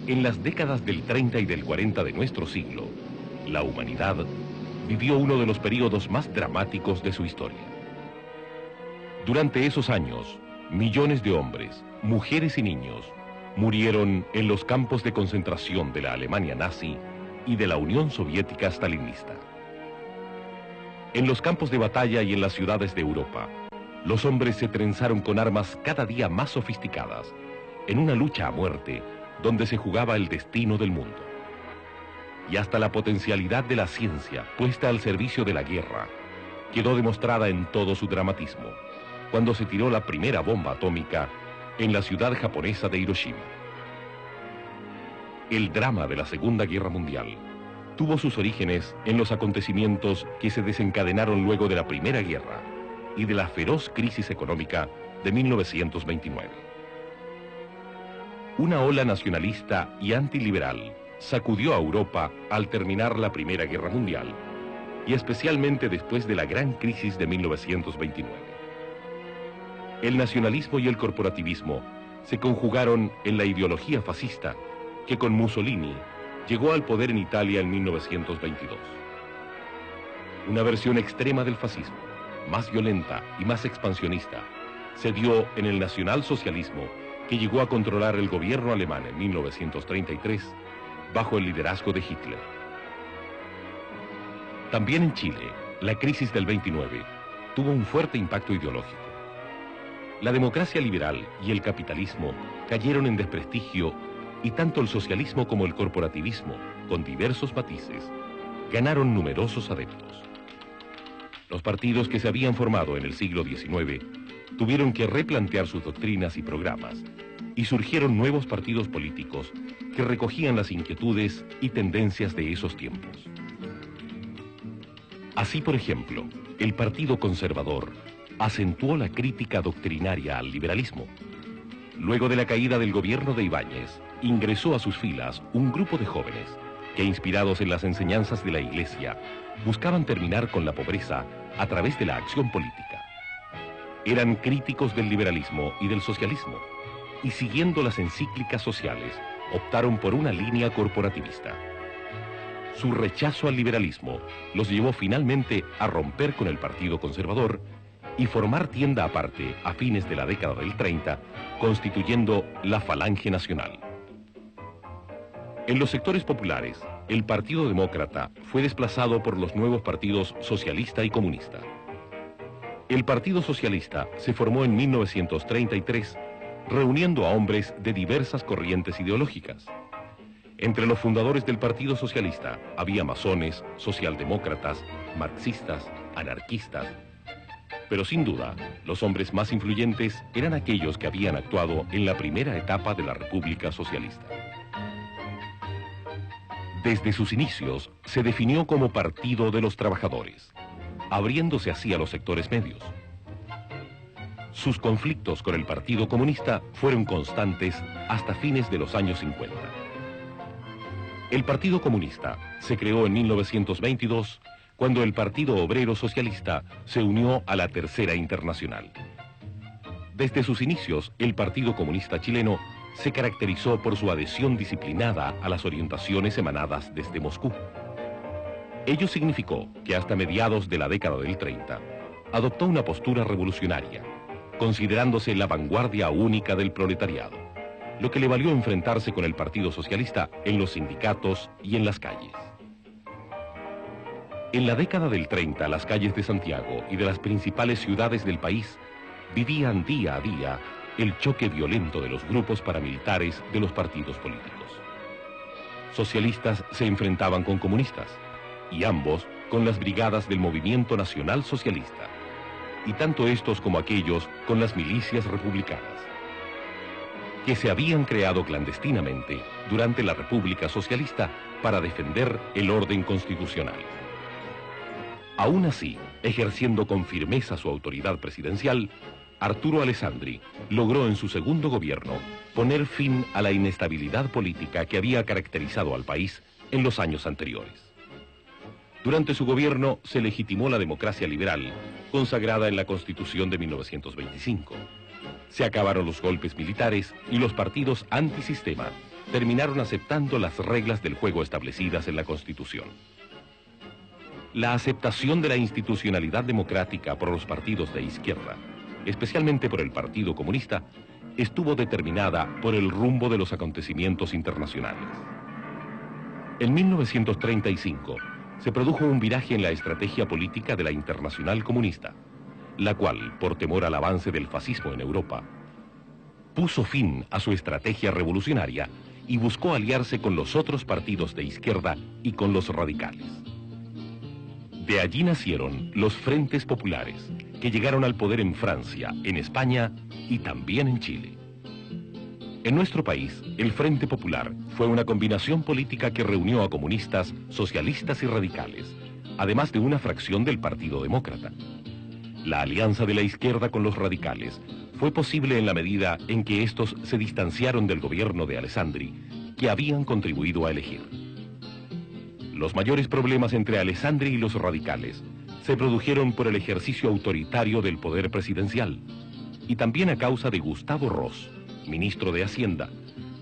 En las décadas del 30 y del 40 de nuestro siglo, la humanidad vivió uno de los períodos más dramáticos de su historia. Durante esos años, millones de hombres, mujeres y niños murieron en los campos de concentración de la Alemania nazi y de la Unión Soviética stalinista. En los campos de batalla y en las ciudades de Europa, los hombres se trenzaron con armas cada día más sofisticadas, en una lucha a muerte donde se jugaba el destino del mundo. Y hasta la potencialidad de la ciencia puesta al servicio de la guerra quedó demostrada en todo su dramatismo, cuando se tiró la primera bomba atómica en la ciudad japonesa de Hiroshima. El drama de la Segunda Guerra Mundial tuvo sus orígenes en los acontecimientos que se desencadenaron luego de la Primera Guerra y de la feroz crisis económica de 1929. Una ola nacionalista y antiliberal sacudió a Europa al terminar la Primera Guerra Mundial, y especialmente después de la gran crisis de 1929. El nacionalismo y el corporativismo se conjugaron en la ideología fascista que con Mussolini llegó al poder en Italia en 1922. Una versión extrema del fascismo, más violenta y más expansionista, se dio en el nacionalsocialismo que llegó a controlar el gobierno alemán en 1933 bajo el liderazgo de Hitler. También en Chile, la crisis del 29 tuvo un fuerte impacto ideológico. La democracia liberal y el capitalismo cayeron en desprestigio y tanto el socialismo como el corporativismo, con diversos matices, ganaron numerosos adeptos. Los partidos que se habían formado en el siglo XIX tuvieron que replantear sus doctrinas y programas, y surgieron nuevos partidos políticos que recogían las inquietudes y tendencias de esos tiempos. Así, por ejemplo, el Partido Conservador acentuó la crítica doctrinaria al liberalismo. Luego de la caída del gobierno de Ibáñez, ingresó a sus filas un grupo de jóvenes que, inspirados en las enseñanzas de la Iglesia, buscaban terminar con la pobreza a través de la acción política. Eran críticos del liberalismo y del socialismo, y siguiendo las encíclicas sociales, optaron por una línea corporativista. Su rechazo al liberalismo los llevó finalmente a romper con el Partido Conservador y formar tienda aparte a fines de la década del 30, constituyendo la Falange Nacional. En los sectores populares, el Partido Demócrata fue desplazado por los nuevos partidos socialista y comunista. El Partido Socialista se formó en 1933, reuniendo a hombres de diversas corrientes ideológicas. Entre los fundadores del Partido Socialista había masones, socialdemócratas, marxistas, anarquistas. Pero sin duda, los hombres más influyentes eran aquellos que habían actuado en la primera etapa de la República Socialista. Desde sus inicios, se definió como Partido de los Trabajadores, abriéndose así a los sectores medios. Sus conflictos con el Partido Comunista fueron constantes hasta fines de los años 50. El Partido Comunista se creó en 1922, cuando el Partido Obrero Socialista se unió a la Tercera Internacional. Desde sus inicios, el Partido Comunista chileno se caracterizó por su adhesión disciplinada a las orientaciones emanadas desde Moscú. Ello significó que hasta mediados de la década del 30, adoptó una postura revolucionaria, considerándose la vanguardia única del proletariado, lo que le valió enfrentarse con el Partido Socialista en los sindicatos y en las calles. En la década del 30, las calles de Santiago y de las principales ciudades del país vivían día a día el choque violento de los grupos paramilitares de los partidos políticos. Socialistas se enfrentaban con comunistas, y ambos con las brigadas del Movimiento Nacional Socialista, y tanto estos como aquellos con las milicias republicanas, que se habían creado clandestinamente durante la República Socialista para defender el orden constitucional. Aún así, ejerciendo con firmeza su autoridad presidencial, Arturo Alessandri logró en su segundo gobierno poner fin a la inestabilidad política que había caracterizado al país en los años anteriores. Durante su gobierno se legitimó la democracia liberal, consagrada en la Constitución de 1925. Se acabaron los golpes militares y los partidos antisistema terminaron aceptando las reglas del juego establecidas en la Constitución. La aceptación de la institucionalidad democrática por los partidos de izquierda, especialmente por el Partido Comunista, estuvo determinada por el rumbo de los acontecimientos internacionales. En 1935 se produjo un viraje en la estrategia política de la Internacional Comunista, la cual, por temor al avance del fascismo en Europa, puso fin a su estrategia revolucionaria y buscó aliarse con los otros partidos de izquierda y con los radicales. De allí nacieron los Frentes Populares, que llegaron al poder en Francia, en España y también en Chile. En nuestro país, el Frente Popular fue una combinación política que reunió a comunistas, socialistas y radicales, además de una fracción del Partido Demócrata. La alianza de la izquierda con los radicales fue posible en la medida en que estos se distanciaron del gobierno de Alessandri, que habían contribuido a elegir. Los mayores problemas entre Alessandri y los radicales se produjeron por el ejercicio autoritario del poder presidencial y también a causa de Gustavo Ross, ministro de Hacienda,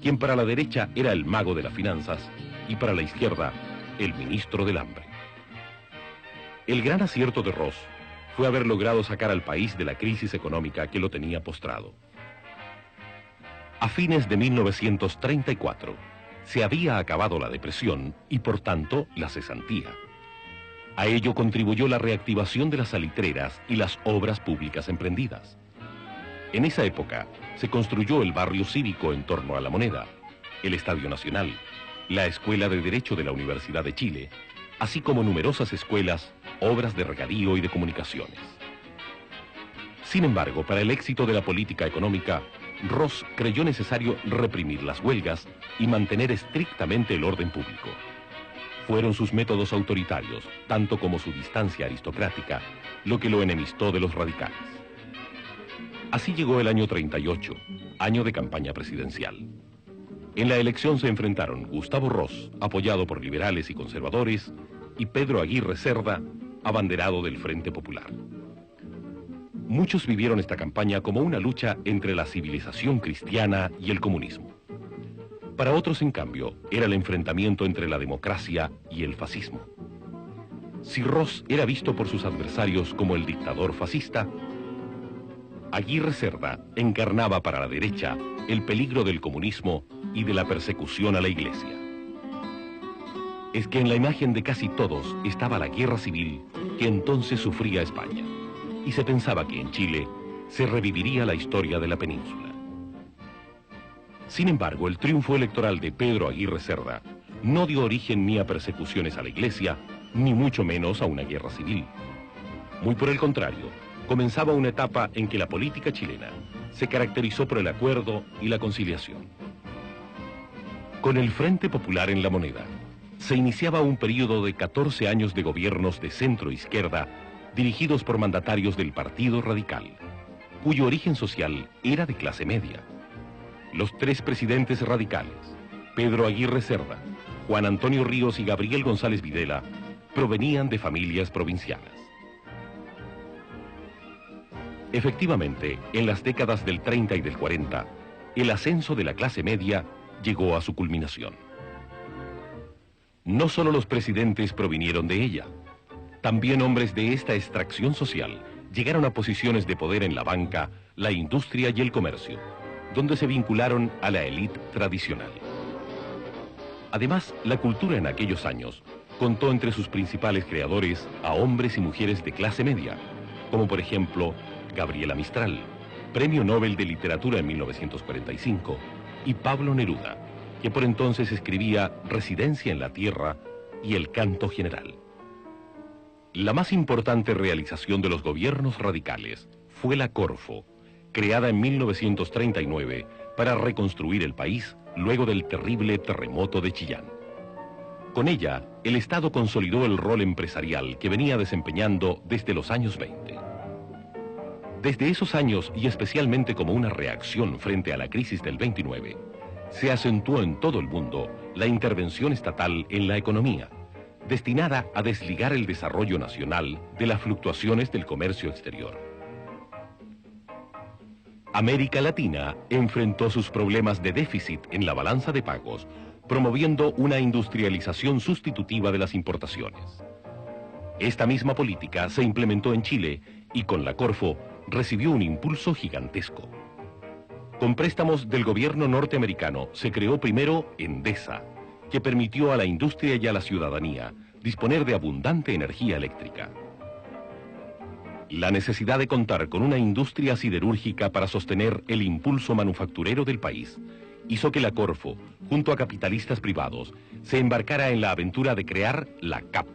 quien para la derecha era el mago de las finanzas y para la izquierda el ministro del hambre. El gran acierto de Ross fue haber logrado sacar al país de la crisis económica que lo tenía postrado. A fines de 1934 se había acabado la depresión y por tanto la cesantía. A ello contribuyó la reactivación de las salitreras y las obras públicas emprendidas. En esa época se construyó el barrio cívico en torno a la Moneda, el Estadio Nacional, la Escuela de Derecho de la Universidad de Chile, así como numerosas escuelas, obras de regadío y de comunicaciones. Sin embargo, para el éxito de la política económica, Ross creyó necesario reprimir las huelgas y mantener estrictamente el orden público. Fueron sus métodos autoritarios, tanto como su distancia aristocrática, lo que lo enemistó de los radicales. Así llegó el año 38, año de campaña presidencial. En la elección se enfrentaron Gustavo Ross, apoyado por liberales y conservadores, y Pedro Aguirre Cerda, abanderado del Frente Popular. Muchos vivieron esta campaña como una lucha entre la civilización cristiana y el comunismo. Para otros, en cambio, era el enfrentamiento entre la democracia y el fascismo. Si Ross era visto por sus adversarios como el dictador fascista, Aguirre Cerda encarnaba para la derecha el peligro del comunismo y de la persecución a la Iglesia. Es que en la imagen de casi todos estaba la guerra civil que entonces sufría España, y se pensaba que en Chile se reviviría la historia de la península. Sin embargo, el triunfo electoral de Pedro Aguirre Cerda no dio origen ni a persecuciones a la Iglesia, ni mucho menos a una guerra civil. Muy por el contrario, comenzaba una etapa en que la política chilena se caracterizó por el acuerdo y la conciliación. Con el Frente Popular en la Moneda, se iniciaba un periodo de 14 años de gobiernos de centro-izquierda dirigidos por mandatarios del Partido Radical, cuyo origen social era de clase media. Los tres presidentes radicales, Pedro Aguirre Cerda, Juan Antonio Ríos y Gabriel González Videla, provenían de familias provincianas. Efectivamente, en las décadas del 30 y del 40, el ascenso de la clase media llegó a su culminación. No solo los presidentes provinieron de ella, también hombres de esta extracción social llegaron a posiciones de poder en la banca, la industria y el comercio, donde se vincularon a la élite tradicional. Además, la cultura en aquellos años contó entre sus principales creadores a hombres y mujeres de clase media, como por ejemplo Gabriela Mistral, Premio Nobel de Literatura en 1945, y Pablo Neruda, que por entonces escribía Residencia en la Tierra y El Canto General. La más importante realización de los gobiernos radicales fue la Corfo, creada en 1939 para reconstruir el país luego del terrible terremoto de Chillán. Con ella, el Estado consolidó el rol empresarial que venía desempeñando desde los años 20. Desde esos años, y especialmente como una reacción frente a la crisis del 29, se acentuó en todo el mundo la intervención estatal en la economía, destinada a desligar el desarrollo nacional de las fluctuaciones del comercio exterior. América Latina enfrentó sus problemas de déficit en la balanza de pagos, promoviendo una industrialización sustitutiva de las importaciones. Esta misma política se implementó en Chile y con la Corfo recibió un impulso gigantesco. Con préstamos del gobierno norteamericano se creó primero Endesa, que permitió a la industria y a la ciudadanía disponer de abundante energía eléctrica. La necesidad de contar con una industria siderúrgica para sostener el impulso manufacturero del país hizo que la Corfo, junto a capitalistas privados, se embarcara en la aventura de crear la CAP.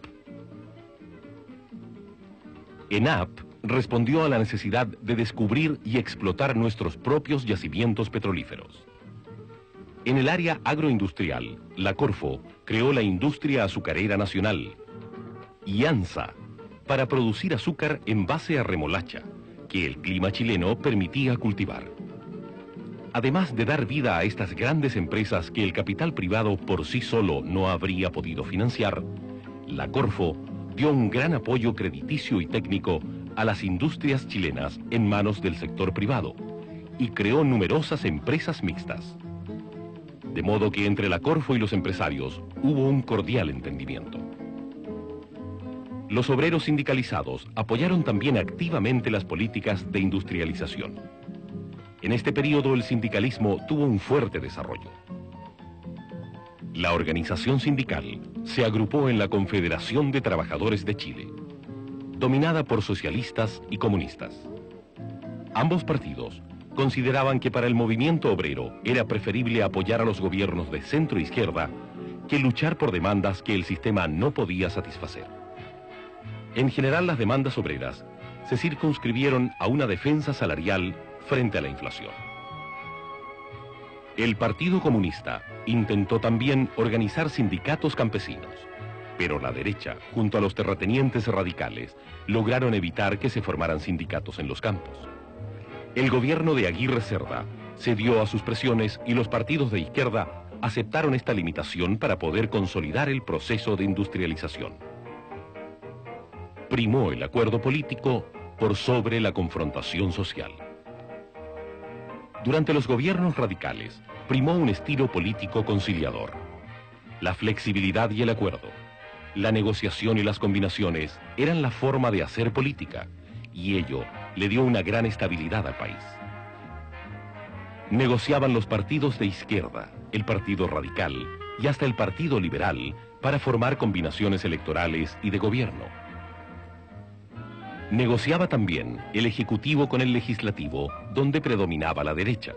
ENAP respondió a la necesidad de descubrir y explotar nuestros propios yacimientos petrolíferos. En el área agroindustrial, la Corfo creó la Industria Azucarera Nacional y ANSA para producir azúcar en base a remolacha, que el clima chileno permitía cultivar. Además de dar vida a estas grandes empresas que el capital privado por sí solo no habría podido financiar, la Corfo dio un gran apoyo crediticio y técnico a las industrias chilenas en manos del sector privado y creó numerosas empresas mixtas. De modo que entre la Corfo y los empresarios hubo un cordial entendimiento. Los obreros sindicalizados apoyaron también activamente las políticas de industrialización. En este periodo el sindicalismo tuvo un fuerte desarrollo. La organización sindical se agrupó en la Confederación de Trabajadores de Chile, dominada por socialistas y comunistas. Ambos partidos consideraban que para el movimiento obrero era preferible apoyar a los gobiernos de centro-izquierda que luchar por demandas que el sistema no podía satisfacer. En general, las demandas obreras se circunscribieron a una defensa salarial frente a la inflación. El Partido Comunista intentó también organizar sindicatos campesinos, pero la derecha, junto a los terratenientes radicales, lograron evitar que se formaran sindicatos en los campos. El gobierno de Aguirre Cerda cedió a sus presiones y los partidos de izquierda aceptaron esta limitación para poder consolidar el proceso de industrialización. Primó el acuerdo político por sobre la confrontación social. Durante los gobiernos radicales, primó un estilo político conciliador. La flexibilidad y el acuerdo, la negociación y las combinaciones eran la forma de hacer política, y ello le dio una gran estabilidad al país. Negociaban los partidos de izquierda, el Partido Radical y hasta el Partido Liberal para formar combinaciones electorales y de gobierno. Negociaba también el Ejecutivo con el Legislativo, donde predominaba la derecha.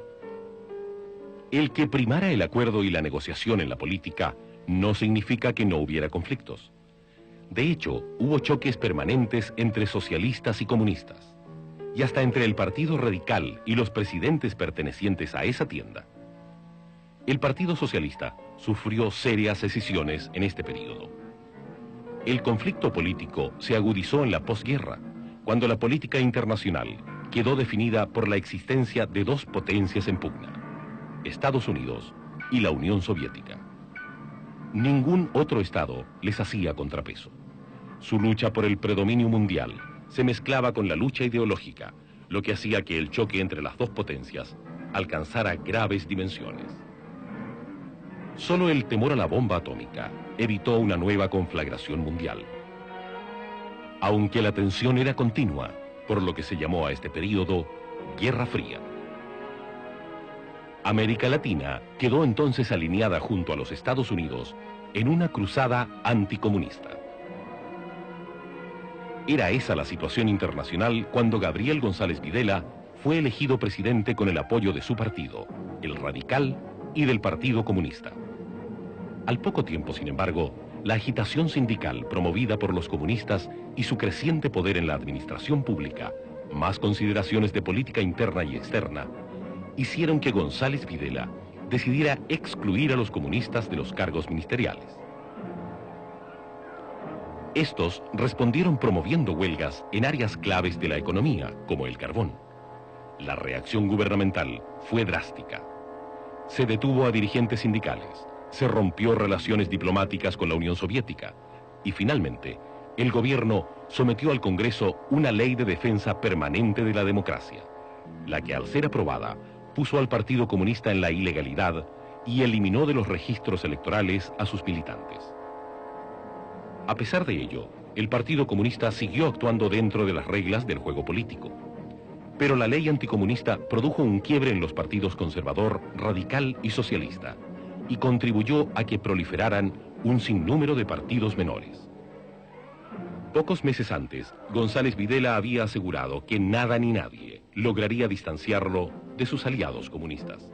El que primara el acuerdo y la negociación en la política no significa que no hubiera conflictos. De hecho, hubo choques permanentes entre socialistas y comunistas, y hasta entre el Partido Radical y los presidentes pertenecientes a esa tienda. El Partido Socialista sufrió serias escisiones en este periodo. El conflicto político se agudizó en la posguerra, cuando la política internacional quedó definida por la existencia de dos potencias en pugna, Estados Unidos y la Unión Soviética. Ningún otro Estado les hacía contrapeso. Su lucha por el predominio mundial se mezclaba con la lucha ideológica, lo que hacía que el choque entre las dos potencias alcanzara graves dimensiones. Solo el temor a la bomba atómica evitó una nueva conflagración mundial. Aunque la tensión era continua, por lo que se llamó a este período Guerra Fría. América Latina quedó entonces alineada junto a los Estados Unidos en una cruzada anticomunista. Era esa la situación internacional cuando Gabriel González Videla fue elegido presidente con el apoyo de su partido, el Radical, y del Partido Comunista. Al poco tiempo, sin embargo, la agitación sindical promovida por los comunistas y su creciente poder en la administración pública, más consideraciones de política interna y externa, hicieron que González Videla decidiera excluir a los comunistas de los cargos ministeriales. Estos respondieron promoviendo huelgas en áreas claves de la economía, como el carbón. La reacción gubernamental fue drástica. Se detuvo a dirigentes sindicales, se rompió relaciones diplomáticas con la Unión Soviética y finalmente el gobierno sometió al Congreso una ley de defensa permanente de la democracia, la que al ser aprobada puso al Partido Comunista en la ilegalidad y eliminó de los registros electorales a sus militantes. A pesar de ello, el Partido Comunista siguió actuando dentro de las reglas del juego político. Pero la ley anticomunista produjo un quiebre en los partidos conservador, radical y socialista, y contribuyó a que proliferaran un sinnúmero de partidos menores. Pocos meses antes, González Videla había asegurado que nada ni nadie lograría distanciarlo de sus aliados comunistas.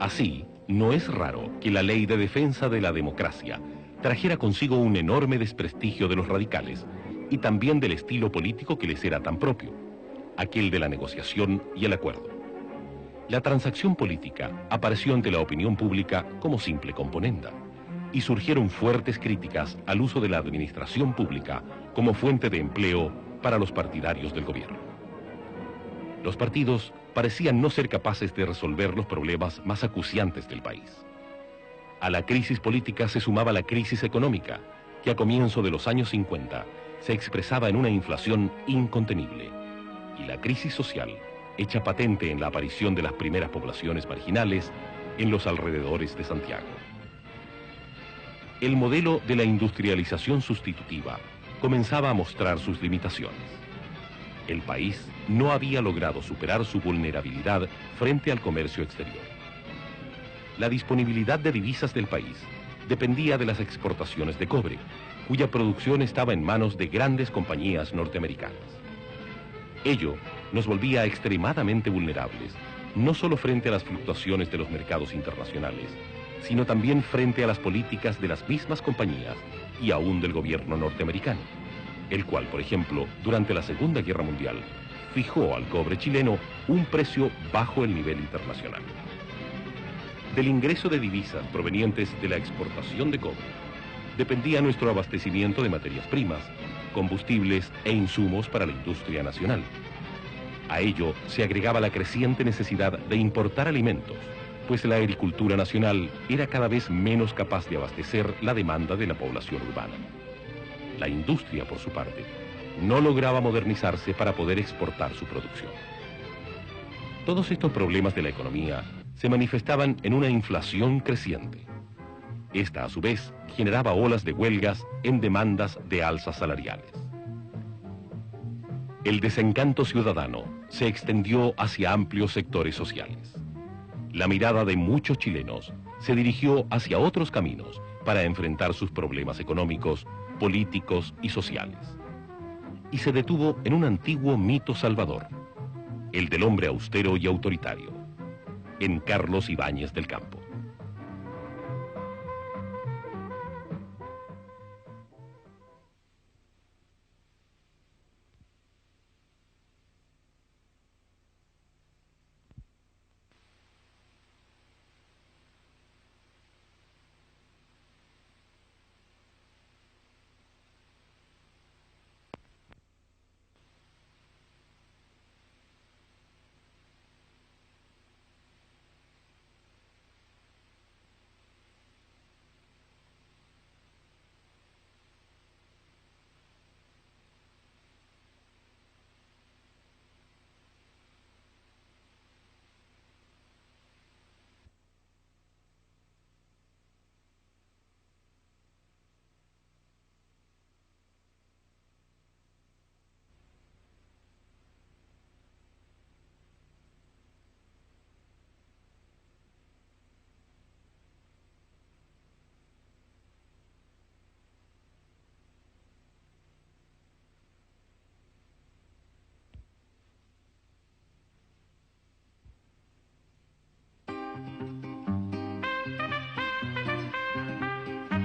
Así, no es raro que la ley de defensa de la democracia trajera consigo un enorme desprestigio de los radicales y también del estilo político que les era tan propio, aquel de la negociación y el acuerdo. La transacción política apareció ante la opinión pública como simple componenda, y surgieron fuertes críticas al uso de la administración pública como fuente de empleo para los partidarios del gobierno. Los partidos parecían no ser capaces de resolver los problemas más acuciantes del país. A la crisis política se sumaba la crisis económica, que a comienzo de los años 50 se expresaba en una inflación incontenible, y la crisis social, hecha patente en la aparición de las primeras poblaciones marginales en los alrededores de Santiago. El modelo de la industrialización sustitutiva comenzaba a mostrar sus limitaciones. El país no había logrado superar su vulnerabilidad frente al comercio exterior. La disponibilidad de divisas del país dependía de las exportaciones de cobre, cuya producción estaba en manos de grandes compañías norteamericanas. Ello nos volvía extremadamente vulnerables, no solo frente a las fluctuaciones de los mercados internacionales, sino también frente a las políticas de las mismas compañías y aún del gobierno norteamericano, el cual, por ejemplo, durante la Segunda Guerra Mundial, fijó al cobre chileno un precio bajo el nivel internacional. Del ingreso de divisas provenientes de la exportación de cobre dependía nuestro abastecimiento de materias primas, combustibles e insumos para la industria nacional. A ello se agregaba la creciente necesidad de importar alimentos, pues la agricultura nacional era cada vez menos capaz de abastecer la demanda de la población urbana. La industria, por su parte, no lograba modernizarse para poder exportar su producción. Todos estos problemas de la economía se manifestaban en una inflación creciente. Esta, a su vez, generaba olas de huelgas en demandas de alzas salariales. El desencanto ciudadano se extendió hacia amplios sectores sociales. La mirada de muchos chilenos se dirigió hacia otros caminos para enfrentar sus problemas económicos, políticos y sociales. Y se detuvo en un antiguo mito salvador, el del hombre austero y autoritario, en Carlos Ibáñez del Campo.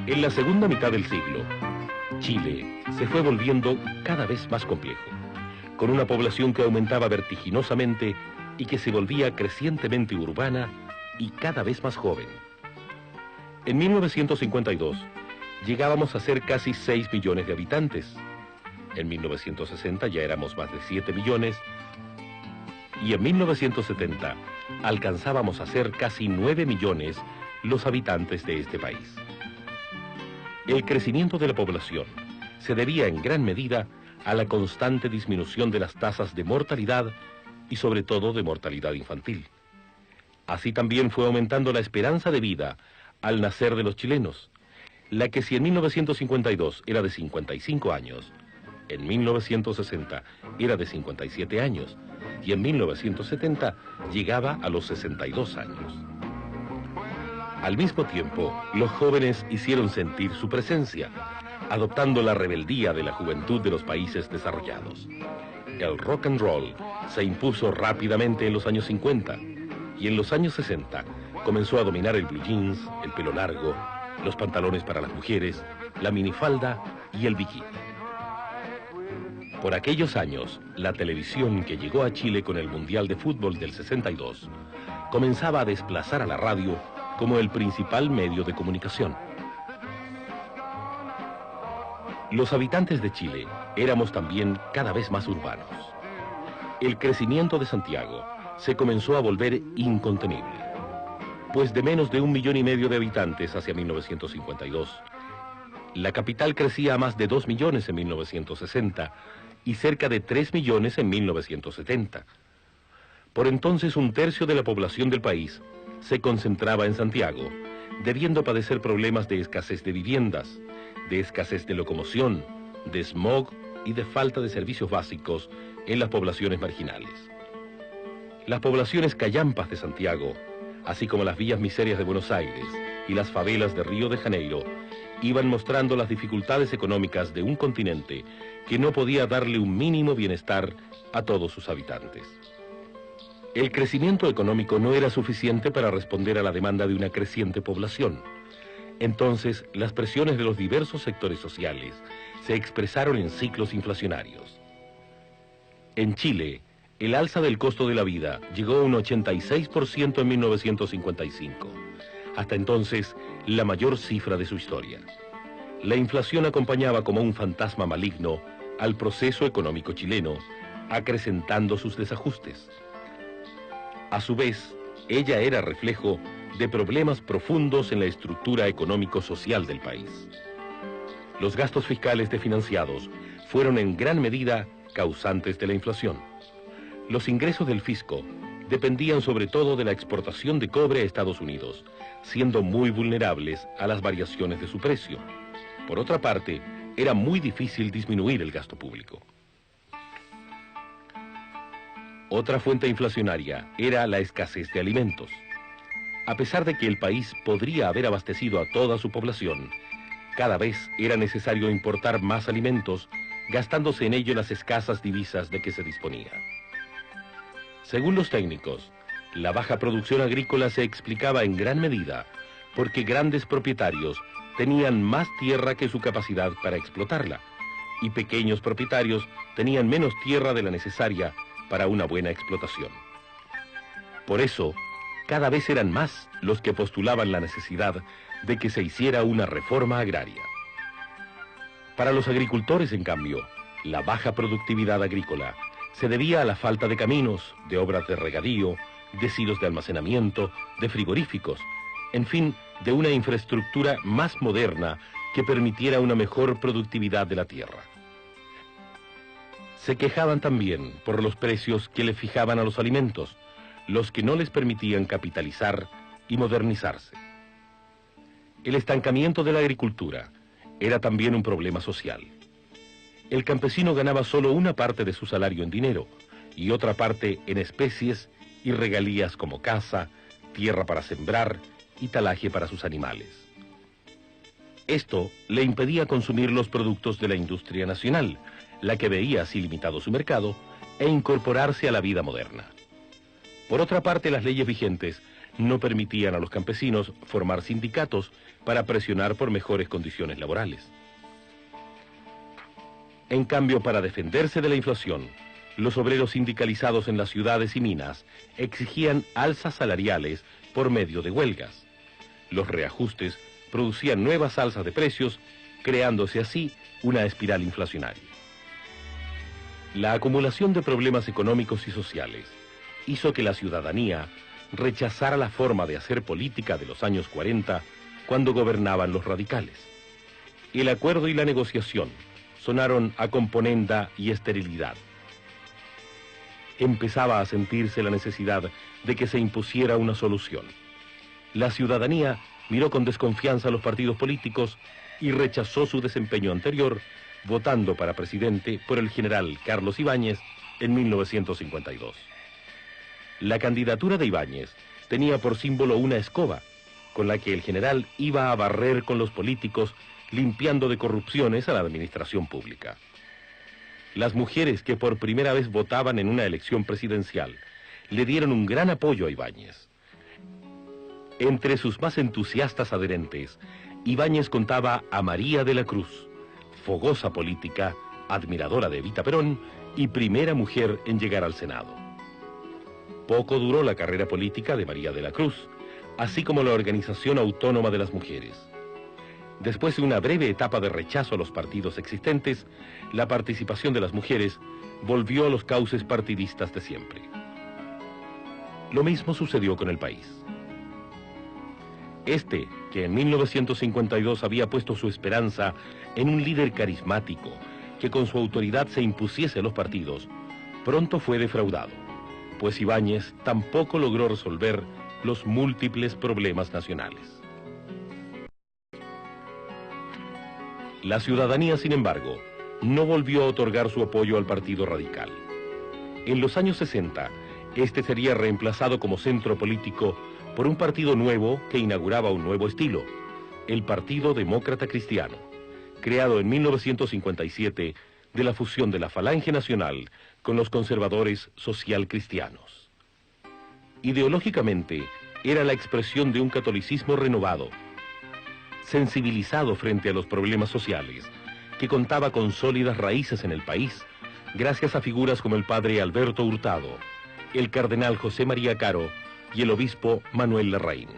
En la segunda mitad del siglo, Chile se fue volviendo cada vez más complejo, con una población que aumentaba vertiginosamente y que se volvía crecientemente urbana y cada vez más joven. En 1952 llegábamos a ser casi 6 millones de habitantes. En 1960 ya éramos más de 7 millones y en 1970 alcanzábamos a ser casi 9 millones los habitantes de este país. El crecimiento de la población se debía en gran medida a la constante disminución de las tasas de mortalidad y sobre todo de mortalidad infantil. Así también fue aumentando la esperanza de vida al nacer de los chilenos, la que si en 1952 era de 55 años, en 1960 era de 57 años y en 1970 llegaba a los 62 años. Al mismo tiempo, los jóvenes hicieron sentir su presencia, adoptando la rebeldía de la juventud de los países desarrollados. El rock and roll se impuso rápidamente en los años 50 y en los años 60 comenzó a dominar el blue jeans, el pelo largo, los pantalones para las mujeres, la minifalda y el bikini. Por aquellos años, la televisión que llegó a Chile con el Mundial de Fútbol del 62 comenzaba a desplazar a la radio como el principal medio de comunicación. Los habitantes de Chile éramos también cada vez más urbanos. El crecimiento de Santiago se comenzó a volver incontenible, pues de menos de 1,5 millones de habitantes hacia 1952, la capital crecía a más de 2 millones en 1960 y cerca de 3 millones en 1970. Por entonces, 1/3 de la población del país se concentraba en Santiago, debiendo padecer problemas de escasez de viviendas, de escasez de locomoción, de smog y de falta de servicios básicos en las poblaciones marginales. Las poblaciones callampas de Santiago, así como las villas miserias de Buenos Aires y las favelas de Río de Janeiro, iban mostrando las dificultades económicas de un continente que no podía darle un mínimo bienestar a todos sus habitantes. El crecimiento económico no era suficiente para responder a la demanda de una creciente población. Entonces, las presiones de los diversos sectores sociales se expresaron en ciclos inflacionarios. En Chile, el alza del costo de la vida llegó a un 86% en 1955, hasta entonces la mayor cifra de su historia. La inflación acompañaba como un fantasma maligno al proceso económico chileno, acrecentando sus desajustes. A su vez, ella era reflejo de problemas profundos en la estructura económico-social del país. Los gastos fiscales desfinanciados fueron en gran medida causantes de la inflación. Los ingresos del fisco dependían sobre todo de la exportación de cobre a Estados Unidos, siendo muy vulnerables a las variaciones de su precio. Por otra parte, era muy difícil disminuir el gasto público. Otra fuente inflacionaria era la escasez de alimentos. A pesar de que el país podría haber abastecido a toda su población, cada vez era necesario importar más alimentos, gastándose en ello las escasas divisas de que se disponía. Según los técnicos, la baja producción agrícola se explicaba en gran medida porque grandes propietarios tenían más tierra que su capacidad para explotarla, y pequeños propietarios tenían menos tierra de la necesaria para una buena explotación. Por eso, cada vez eran más los que postulaban la necesidad de que se hiciera una reforma agraria. Para los agricultores, en cambio, la baja productividad agrícola se debía a la falta de caminos, de obras de regadío, de silos de almacenamiento, de frigoríficos, en fin, de una infraestructura más moderna que permitiera una mejor productividad de la tierra. Se quejaban también por los precios que le fijaban a los alimentos, los que no les permitían capitalizar y modernizarse. El estancamiento de la agricultura era también un problema social. El campesino ganaba solo una parte de su salario en dinero y otra parte en especies y regalías como caza, tierra para sembrar y talaje para sus animales. Esto le impedía consumir los productos de la industria nacional, la que veía así limitado su mercado, e incorporarse a la vida moderna. Por otra parte, las leyes vigentes no permitían a los campesinos formar sindicatos para presionar por mejores condiciones laborales. En cambio, para defenderse de la inflación, los obreros sindicalizados en las ciudades y minas exigían alzas salariales por medio de huelgas. Los reajustes producían nuevas alzas de precios, creándose así una espiral inflacionaria. La acumulación de problemas económicos y sociales hizo que la ciudadanía rechazara la forma de hacer política de los años 40 cuando gobernaban los radicales. El acuerdo y la negociación sonaron a componenda y esterilidad. Empezaba a sentirse la necesidad de que se impusiera una solución. La ciudadanía miró con desconfianza a los partidos políticos y rechazó su desempeño anterior, votando para presidente por el general Carlos Ibáñez en 1952. La candidatura de Ibáñez tenía por símbolo una escoba, con la que el general iba a barrer con los políticos, limpiando de corrupciones a la administración pública. Las mujeres que por primera vez votaban en una elección presidencial le dieron un gran apoyo a Ibáñez. Entre sus más entusiastas adherentes, Ibáñez contaba a María de la Cruz, fogosa política, admiradora de Evita Perón y primera mujer en llegar al Senado. Poco duró la carrera política de María de la Cruz, así como la Organización Autónoma de las Mujeres. Después de una breve etapa de rechazo a los partidos existentes, la participación de las mujeres volvió a los cauces partidistas de siempre. Lo mismo sucedió con El País. Este, que en 1952 había puesto su esperanza en un líder carismático que con su autoridad se impusiese a los partidos, pronto fue defraudado, pues Ibáñez tampoco logró resolver los múltiples problemas nacionales. La ciudadanía, sin embargo, no volvió a otorgar su apoyo al Partido Radical. En los años 60, este sería reemplazado como centro político por un partido nuevo que inauguraba un nuevo estilo, el Partido Demócrata Cristiano, creado en 1957 de la fusión de la Falange Nacional con los conservadores social-cristianos. Ideológicamente, era la expresión de un catolicismo renovado, sensibilizado frente a los problemas sociales, que contaba con sólidas raíces en el país, gracias a figuras como el padre Alberto Hurtado, el cardenal José María Caro y el obispo Manuel Larraín.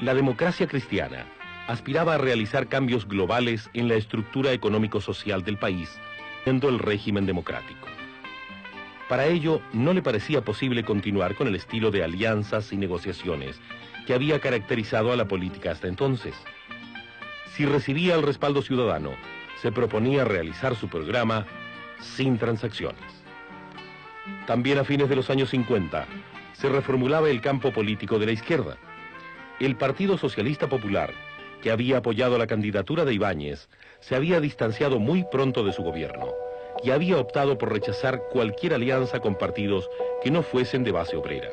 La democracia cristiana aspiraba a realizar cambios globales en la estructura económico-social del país, siendo el régimen democrático. Para ello, no le parecía posible continuar con el estilo de alianzas y negociaciones que había caracterizado a la política hasta entonces. Si recibía el respaldo ciudadano, se proponía realizar su programa sin transacciones. También a fines de los años 50, se reformulaba el campo político de la izquierda. El Partido Socialista Popular, que había apoyado la candidatura de Ibáñez, se había distanciado muy pronto de su gobierno y había optado por rechazar cualquier alianza con partidos que no fuesen de base obrera.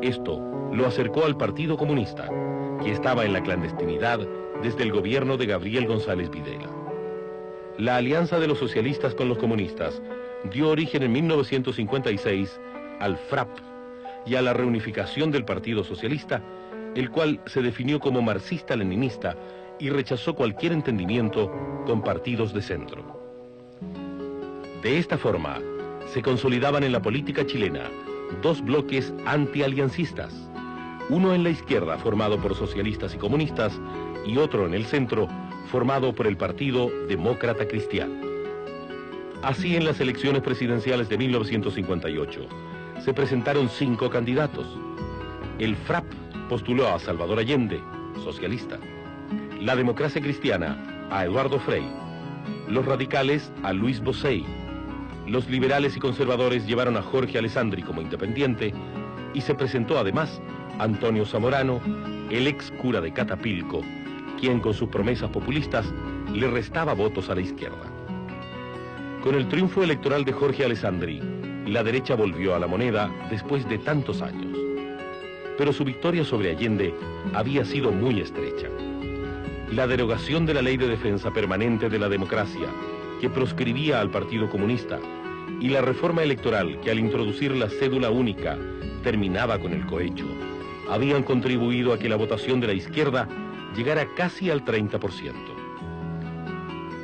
Esto lo acercó al Partido Comunista, que estaba en la clandestinidad desde el gobierno de Gabriel González Videla. La alianza de los socialistas con los comunistas dio origen en 1956 al FRAP y a la reunificación del Partido Socialista, el cual se definió como marxista-leninista y rechazó cualquier entendimiento con partidos de centro. De esta forma, se consolidaban en la política chilena dos bloques antialiancistas, uno en la izquierda formado por socialistas y comunistas y otro en el centro formado por el Partido Demócrata Cristiano. Así, en las elecciones presidenciales de 1958, se presentaron 5 candidatos. El FRAP postuló a Salvador Allende, socialista; la Democracia Cristiana a Eduardo Frei; los radicales a Luis Bocey; los liberales y conservadores llevaron a Jorge Alessandri como independiente, y se presentó además Antonio Zamorano, el ex cura de Catapilco, quien con sus promesas populistas le restaba votos a la izquierda. Con el triunfo electoral de Jorge Alessandri, la derecha volvió a la moneda después de tantos años. Pero su victoria sobre Allende había sido muy estrecha. La derogación de la Ley de Defensa Permanente de la Democracia, que proscribía al Partido Comunista, y la reforma electoral que al introducir la cédula única terminaba con el cohecho, habían contribuido a que la votación de la izquierda llegara casi al 30%.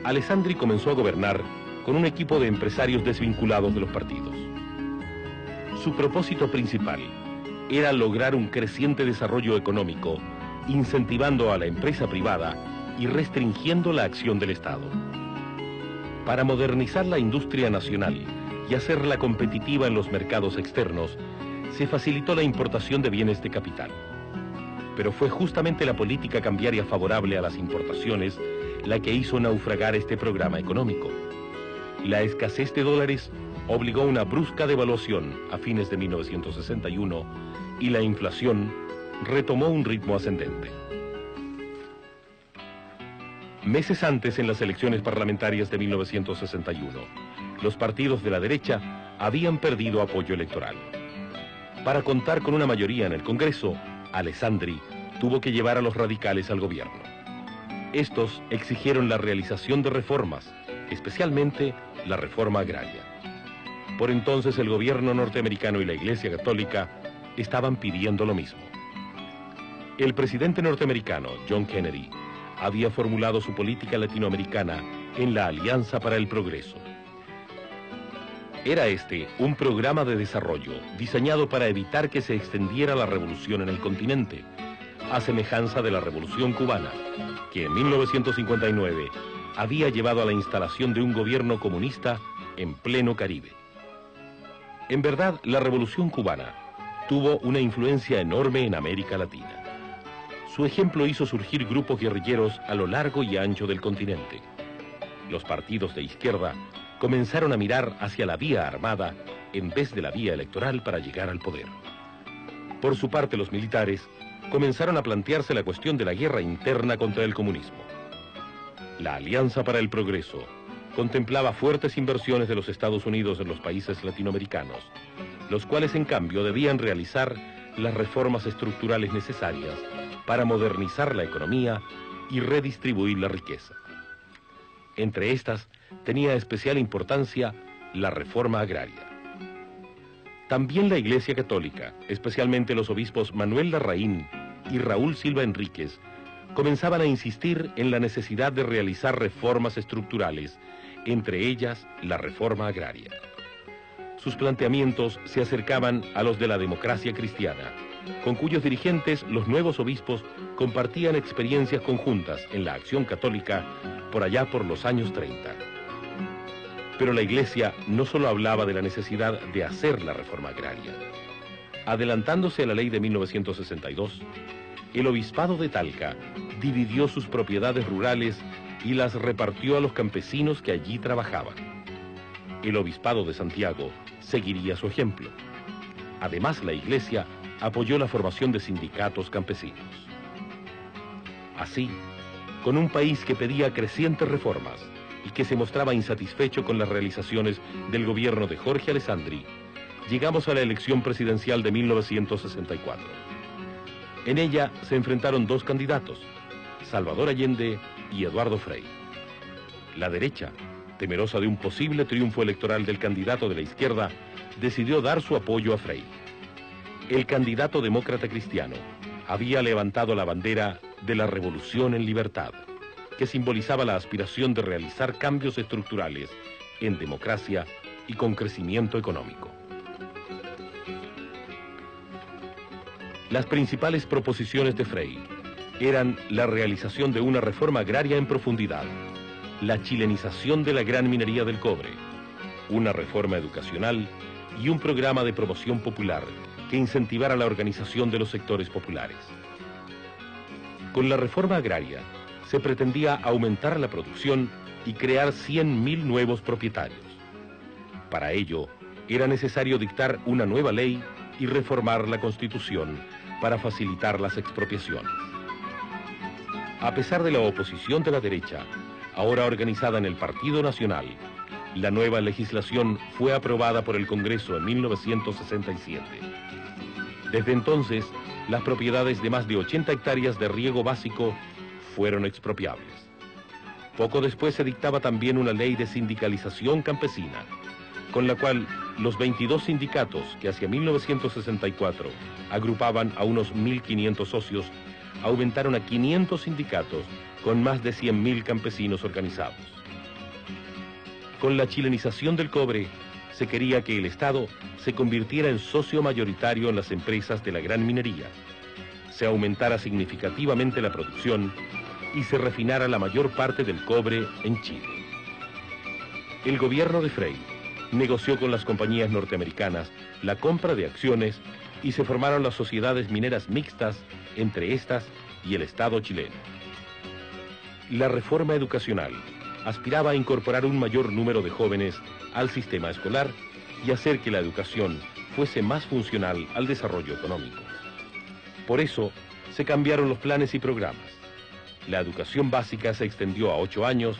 Alessandri comenzó a gobernar con un equipo de empresarios desvinculados de los partidos. Su propósito principal era lograr un creciente desarrollo económico, incentivando a la empresa privada y restringiendo la acción del Estado. Para modernizar la industria nacional y hacerla competitiva en los mercados externos, se facilitó la importación de bienes de capital. Pero fue justamente la política cambiaria favorable a las importaciones la que hizo naufragar este programa económico. La escasez de dólares obligó a una brusca devaluación a fines de 1961 y la inflación retomó un ritmo ascendente. Meses antes, en las elecciones parlamentarias de 1961, los partidos de la derecha habían perdido apoyo electoral. Para contar con una mayoría en el Congreso, Alessandri tuvo que llevar a los radicales al gobierno. Estos exigieron la realización de reformas, especialmente la reforma agraria. Por entonces el gobierno norteamericano y la Iglesia Católica estaban pidiendo lo mismo. El presidente norteamericano, John Kennedy, había formulado su política latinoamericana en la Alianza para el Progreso. Era este un programa de desarrollo diseñado para evitar que se extendiera la revolución en el continente, a semejanza de la Revolución Cubana, que en 1959 había llevado a la instalación de un gobierno comunista en pleno Caribe. En verdad, la Revolución Cubana tuvo una influencia enorme en América Latina. Su ejemplo hizo surgir grupos guerrilleros a lo largo y ancho del continente. Los partidos de izquierda comenzaron a mirar hacia la vía armada en vez de la vía electoral para llegar al poder. Por su parte, los militares comenzaron a plantearse la cuestión de la guerra interna contra el comunismo. La Alianza para el Progreso contemplaba fuertes inversiones de los Estados Unidos en los países latinoamericanos, los cuales en cambio debían realizar las reformas estructurales necesarias para modernizar la economía y redistribuir la riqueza. Entre estas, tenía especial importancia la reforma agraria. También la Iglesia Católica, especialmente los obispos Manuel Larraín y Raúl Silva Enríquez, comenzaban a insistir en la necesidad de realizar reformas estructurales, entre ellas la reforma agraria. Sus planteamientos se acercaban a los de la democracia cristiana, con cuyos dirigentes los nuevos obispos compartían experiencias conjuntas en la acción católica por allá por los años 30. Pero la Iglesia no solo hablaba de la necesidad de hacer la reforma agraria. Adelantándose a la ley de 1962, el obispado de Talca dividió sus propiedades rurales y las repartió a los campesinos que allí trabajaban. El obispado de Santiago seguiría su ejemplo. Además, la Iglesia apoyó la formación de sindicatos campesinos. Así, con un país que pedía crecientes reformas y que se mostraba insatisfecho con las realizaciones del gobierno de Jorge Alessandri, llegamos a la elección presidencial de 1964. En ella se enfrentaron dos candidatos, Salvador Allende y Eduardo Frei. La derecha, temerosa de un posible triunfo electoral del candidato de la izquierda, decidió dar su apoyo a Frei. El candidato demócrata cristiano había levantado la bandera de la revolución en libertad, que simbolizaba la aspiración de realizar cambios estructurales en democracia y con crecimiento económico. Las principales proposiciones de Frei eran la realización de una reforma agraria en profundidad, la chilenización de la gran minería del cobre, una reforma educacional y un programa de promoción popular que incentivara la organización de los sectores populares. Con la reforma agraria se pretendía aumentar la producción y crear 100.000 nuevos propietarios. Para ello, era necesario dictar una nueva ley y reformar la Constitución para facilitar las expropiaciones. A pesar de la oposición de la derecha, ahora organizada en el Partido Nacional, la nueva legislación fue aprobada por el Congreso en 1967. Desde entonces, las propiedades de más de 80 hectáreas de riego básico fueron expropiables. Poco después se dictaba también una ley de sindicalización campesina, con la cual los 22 sindicatos que hacia 1964 agrupaban a unos 1.500 socios, aumentaron a 500 sindicatos con más de 100.000 campesinos organizados. Con la chilenización del cobre, se quería que el Estado se convirtiera en socio mayoritario en las empresas de la gran minería, se aumentara significativamente la producción y se refinara la mayor parte del cobre en Chile. El gobierno de Frei negoció con las compañías norteamericanas la compra de acciones y se formaron las sociedades mineras mixtas entre estas y el Estado chileno. La reforma educacional aspiraba a incorporar un mayor número de jóvenes al sistema escolar y hacer que la educación fuese más funcional al desarrollo económico. Por eso, se cambiaron los planes y programas. La educación básica se extendió a 8 años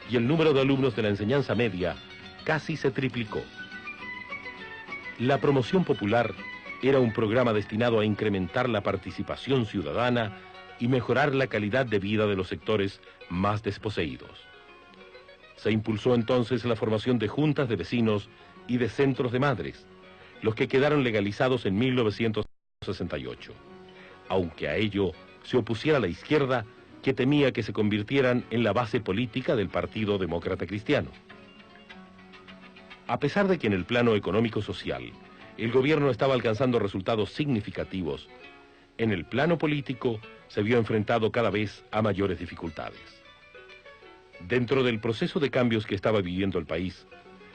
y el número de alumnos de la enseñanza media casi se triplicó. La promoción popular era un programa destinado a incrementar la participación ciudadana y mejorar la calidad de vida de los sectores más desposeídos. Se impulsó entonces la formación de juntas de vecinos y de centros de madres, los que quedaron legalizados en 1968, aunque a ello se opusiera la izquierda, que temía que se convirtieran en la base política del Partido Demócrata Cristiano. A pesar de que en el plano económico-social el gobierno estaba alcanzando resultados significativos, en el plano político se vio enfrentado cada vez a mayores dificultades. Dentro del proceso de cambios que estaba viviendo el país,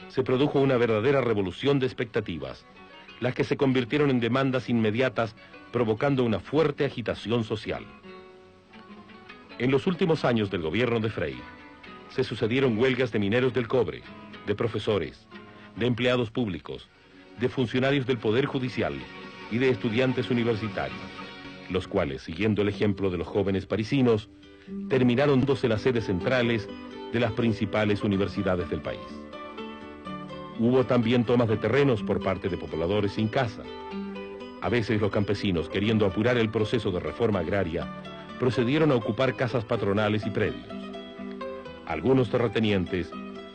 se produjo una verdadera revolución de expectativas, las que se convirtieron en demandas inmediatas, provocando una fuerte agitación social. En los últimos años del gobierno de Frei, se sucedieron huelgas de mineros del cobre, de profesores, de empleados públicos, de funcionarios del Poder Judicial y de estudiantes universitarios, los cuales, siguiendo el ejemplo de los jóvenes parisinos, terminaron dándose las sedes centrales de las principales universidades del país. Hubo también tomas de terrenos por parte de pobladores sin casa. A veces los campesinos, queriendo apurar el proceso de reforma agraria, procedieron a ocupar casas patronales y predios. Algunos terratenientes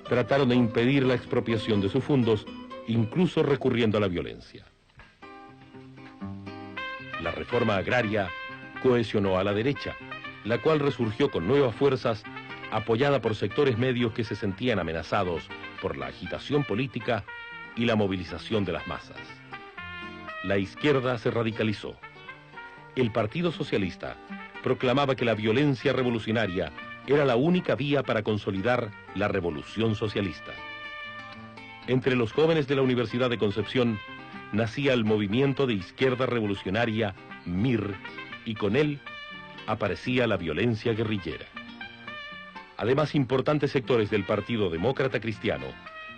trataron de impedir la expropiación de sus fondos, incluso recurriendo a la violencia. La reforma agraria cohesionó a la derecha, la cual resurgió con nuevas fuerzas, apoyada por sectores medios que se sentían amenazados por la agitación política y la movilización de las masas. La izquierda se radicalizó. El Partido Socialista proclamaba que la violencia revolucionaria era la única vía para consolidar la revolución socialista. Entre los jóvenes de la Universidad de Concepción nacía el movimiento de izquierda revolucionaria MIR, y con él aparecía la violencia guerrillera. Además, importantes sectores del Partido Demócrata Cristiano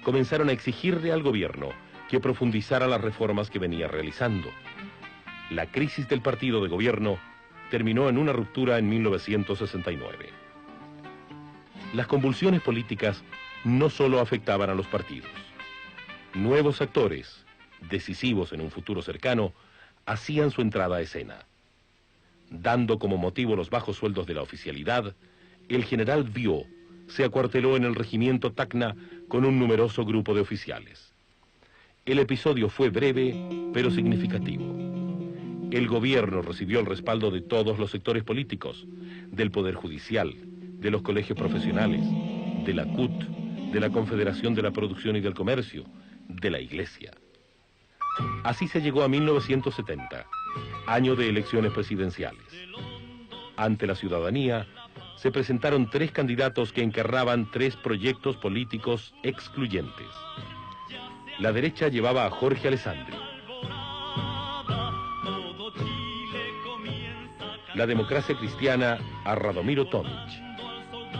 comenzaron a exigirle al gobierno que profundizara las reformas que venía realizando. La crisis del partido de gobierno terminó en una ruptura en 1969. Las convulsiones políticas no solo afectaban a los partidos. Nuevos actores, decisivos en un futuro cercano, hacían su entrada a escena. Dando como motivo los bajos sueldos de la oficialidad, el general Vió se acuarteló en el regimiento Tacna con un numeroso grupo de oficiales. El episodio fue breve, pero significativo. El gobierno recibió el respaldo de todos los sectores políticos, del Poder Judicial, de los colegios profesionales, de la CUT, de la Confederación de la Producción y del Comercio, de la Iglesia. Así se llegó a 1970, año de elecciones presidenciales. Ante la ciudadanía, se presentaron 3 candidatos que encarnaban 3 proyectos políticos excluyentes. La derecha llevaba a Jorge Alessandri. La democracia cristiana a Radomiro Tomic.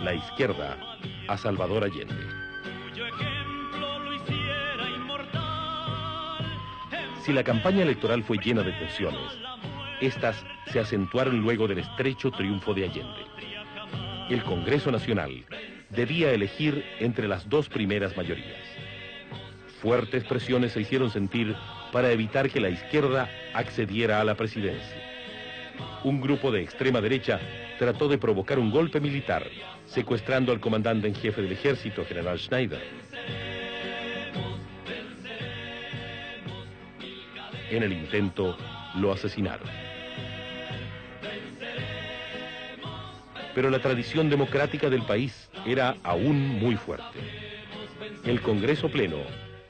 La izquierda a Salvador Allende. Si la campaña electoral fue llena de tensiones, estas se acentuaron luego del estrecho triunfo de Allende. El Congreso Nacional debía elegir entre las 2 primeras mayorías. Fuertes presiones se hicieron sentir para evitar que la izquierda accediera a la presidencia. Un grupo de extrema derecha trató de provocar un golpe militar, secuestrando al comandante en jefe del ejército, general Schneider. En el intento, lo asesinaron. Pero la tradición democrática del país era aún muy fuerte. El Congreso Pleno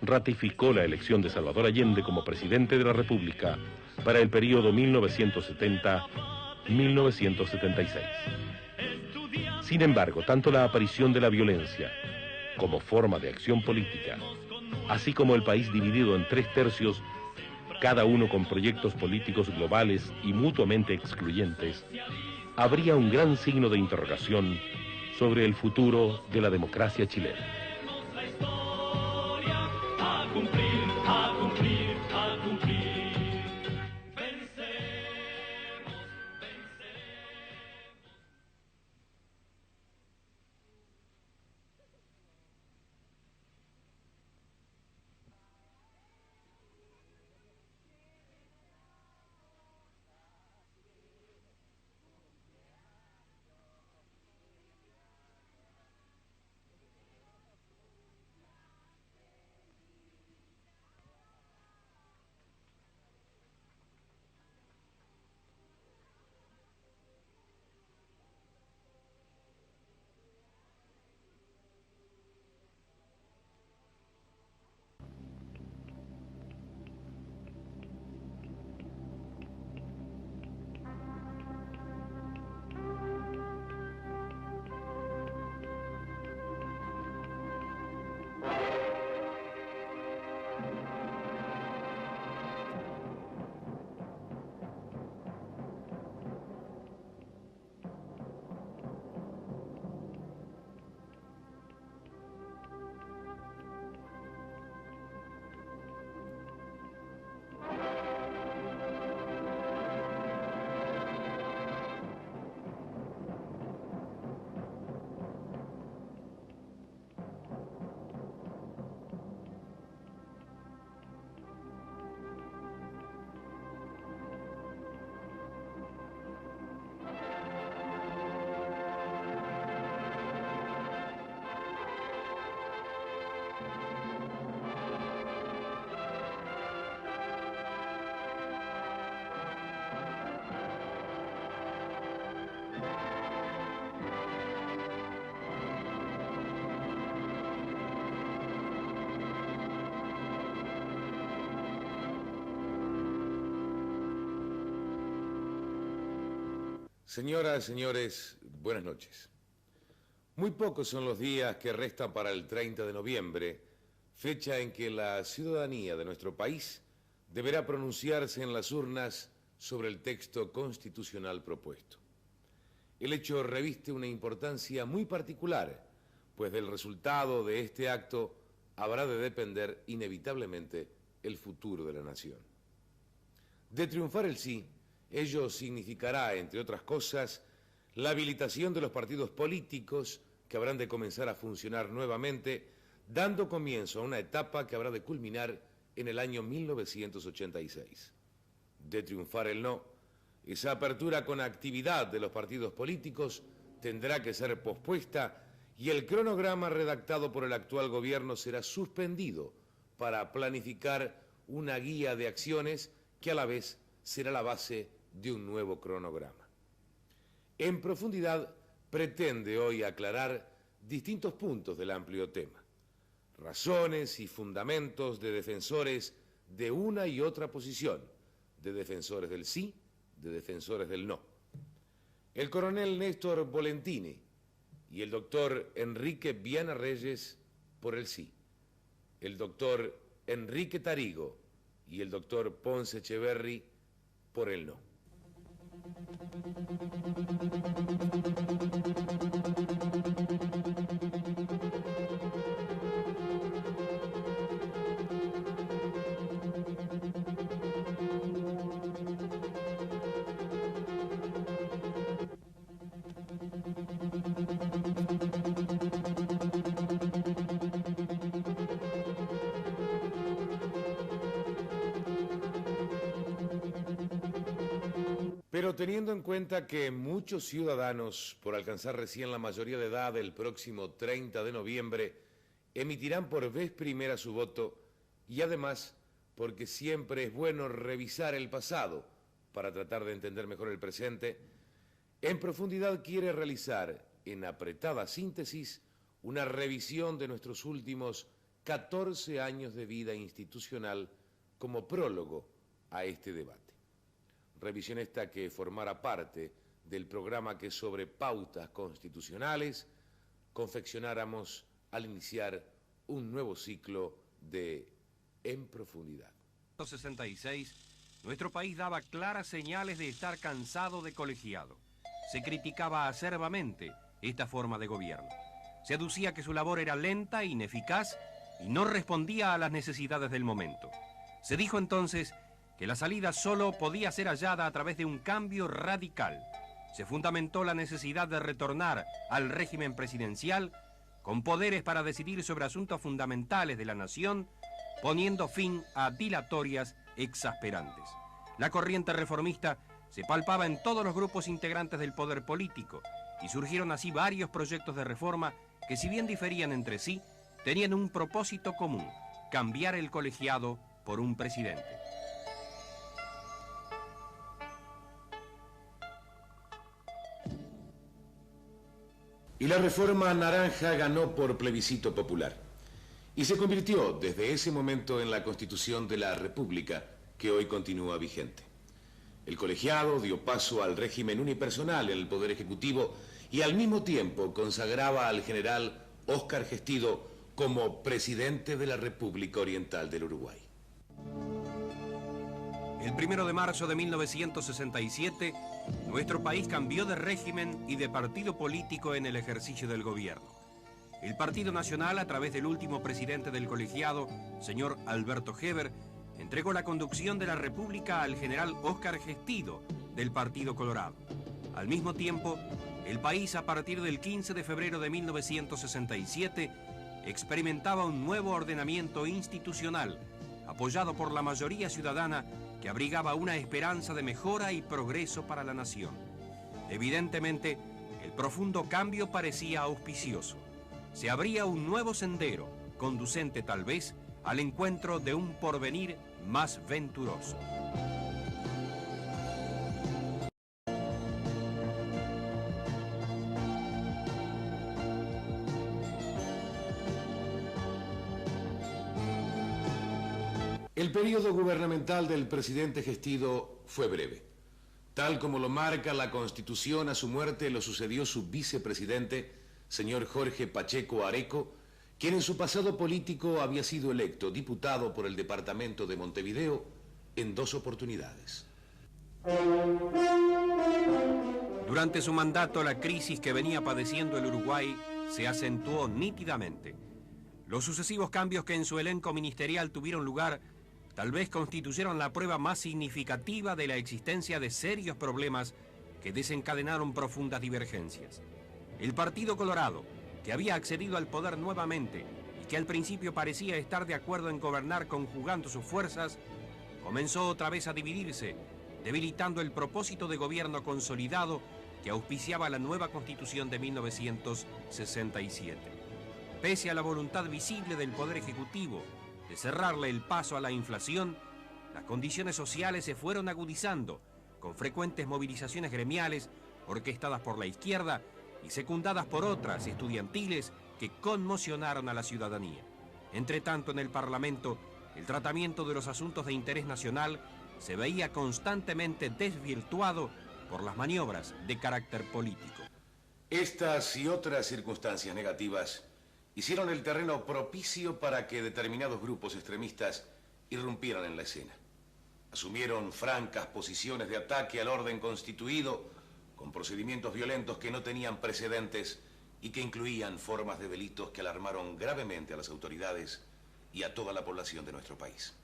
ratificó la elección de Salvador Allende como presidente de la República para el periodo 1970-1976. Sin embargo, tanto la aparición de la violencia como forma de acción política, así como el país dividido en 3 tercios, cada uno con proyectos políticos globales y mutuamente excluyentes, habría un gran signo de interrogación sobre el futuro de la democracia chilena. Señoras, señores, buenas noches. Muy pocos son los días que restan para el 30 de noviembre, fecha en que la ciudadanía de nuestro país deberá pronunciarse en las urnas sobre el texto constitucional propuesto. El hecho reviste una importancia muy particular, pues del resultado de este acto habrá de depender inevitablemente el futuro de la nación. De triunfar el sí, ello significará, entre otras cosas, la habilitación de los partidos políticos que habrán de comenzar a funcionar nuevamente, dando comienzo a una etapa que habrá de culminar en el año 1986. De triunfar el no, esa apertura con actividad de los partidos políticos tendrá que ser pospuesta y el cronograma redactado por el actual gobierno será suspendido para planificar una guía de acciones que a la vez será la base de un nuevo cronograma. En profundidad pretende hoy aclarar distintos puntos del amplio tema, razones y fundamentos de defensores de una y otra posición, de defensores del sí, de defensores del no. El coronel Néstor Volentini y el doctor Enrique Viana Reyes por el sí, el doctor Enrique Tarigo y el doctor Ponce Echeverri por el no. Pero teniendo en cuenta que muchos ciudadanos, por alcanzar recién la mayoría de edad el próximo 30 de noviembre, emitirán por vez primera su voto, y además porque siempre es bueno revisar el pasado para tratar de entender mejor el presente, en profundidad quiere realizar, en apretada síntesis, una revisión de nuestros últimos 14 años de vida institucional como prólogo a este debate. Revisión esta que formará parte del programa que sobre pautas constitucionales confeccionáramos al iniciar un nuevo ciclo de En Profundidad. En 1966, nuestro país daba claras señales de estar cansado de colegiado. Se criticaba acerbamente esta forma de gobierno. Se aducía que su labor era lenta, ineficaz y no respondía a las necesidades del momento. Se dijo entonces que la salida solo podía ser hallada a través de un cambio radical. Se fundamentó la necesidad de retornar al régimen presidencial con poderes para decidir sobre asuntos fundamentales de la nación, poniendo fin a dilatorias exasperantes. La corriente reformista se palpaba en todos los grupos integrantes del poder político y surgieron así varios proyectos de reforma que, si bien diferían entre sí, tenían un propósito común: cambiar el colegiado por un presidente. Y la reforma naranja ganó por plebiscito popular y se convirtió desde ese momento en la Constitución de la República, que hoy continúa vigente. El colegiado dio paso al régimen unipersonal en el Poder Ejecutivo y al mismo tiempo consagraba al general Óscar Gestido como presidente de la República Oriental del Uruguay. El 1 de marzo de 1967, nuestro país cambió de régimen y de partido político en el ejercicio del gobierno. El Partido Nacional, a través del último presidente del colegiado, señor Alberto Heber, entregó la conducción de la República al general Óscar Gestido, del Partido Colorado. Al mismo tiempo, el país, a partir del 15 de febrero de 1967, experimentaba un nuevo ordenamiento institucional, apoyado por la mayoría ciudadana, que abrigaba una esperanza de mejora y progreso para la nación. Evidentemente, el profundo cambio parecía auspicioso. Se abría un nuevo sendero, conducente tal vez al encuentro de un porvenir más venturoso. El periodo gubernamental del presidente Gestido fue breve. Tal como lo marca la Constitución, a su muerte lo sucedió su vicepresidente, señor Jorge Pacheco Areco, quien en su pasado político había sido electo diputado por el departamento de Montevideo en 2 oportunidades. Durante su mandato, la crisis que venía padeciendo el Uruguay se acentuó nítidamente. Los sucesivos cambios que en su elenco ministerial tuvieron lugar tal vez constituyeron la prueba más significativa de la existencia de serios problemas que desencadenaron profundas divergencias. El Partido Colorado, que había accedido al poder nuevamente y que al principio parecía estar de acuerdo en gobernar conjugando sus fuerzas, comenzó otra vez a dividirse, debilitando el propósito de gobierno consolidado que auspiciaba la nueva Constitución de 1967. Pese a la voluntad visible del Poder Ejecutivo de cerrarle el paso a la inflación, las condiciones sociales se fueron agudizando, con frecuentes movilizaciones gremiales orquestadas por la izquierda y secundadas por otras estudiantiles que conmocionaron a la ciudadanía. Entre tanto, en el Parlamento, el tratamiento de los asuntos de interés nacional se veía constantemente desvirtuado por las maniobras de carácter político. Estas y otras circunstancias negativas hicieron el terreno propicio para que determinados grupos extremistas irrumpieran en la escena. Asumieron francas posiciones de ataque al orden constituido, con procedimientos violentos que no tenían precedentes y que incluían formas de delitos que alarmaron gravemente a las autoridades y a toda la población de nuestro país.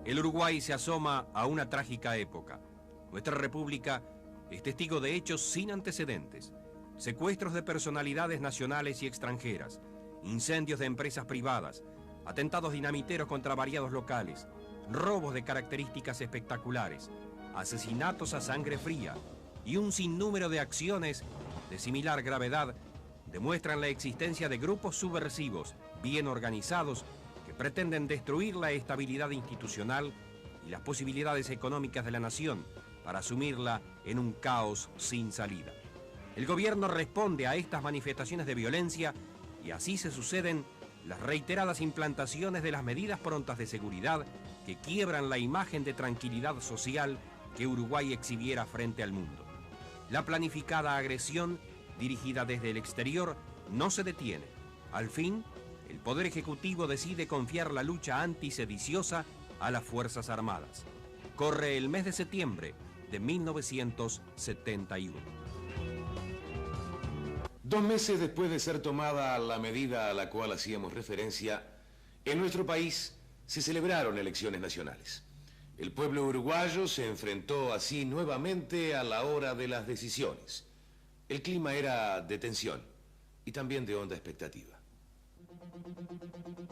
El Uruguay se asoma a una trágica época. Nuestra república es testigo de hechos sin antecedentes: secuestros de personalidades nacionales y extranjeras, incendios de empresas privadas, atentados dinamiteros contra variados locales, robos de características espectaculares, asesinatos a sangre fría y un sinnúmero de acciones de similar gravedad demuestran la existencia de grupos subversivos bien organizados que pretenden destruir la estabilidad institucional y las posibilidades económicas de la nación para sumirla en un caos sin salida. El gobierno responde a estas manifestaciones de violencia y así se suceden las reiteradas implantaciones de las medidas prontas de seguridad que quiebran la imagen de tranquilidad social que Uruguay exhibiera frente al mundo. La planificada agresión, dirigida desde el exterior, no se detiene. Al fin, el Poder Ejecutivo decide confiar la lucha antisediciosa a las Fuerzas Armadas. Corre el mes de septiembre de 1971. 2 meses después de ser tomada la medida a la cual hacíamos referencia, en nuestro país se celebraron elecciones nacionales. El pueblo uruguayo se enfrentó así nuevamente a la hora de las decisiones. El clima era de tensión y también de honda expectativa.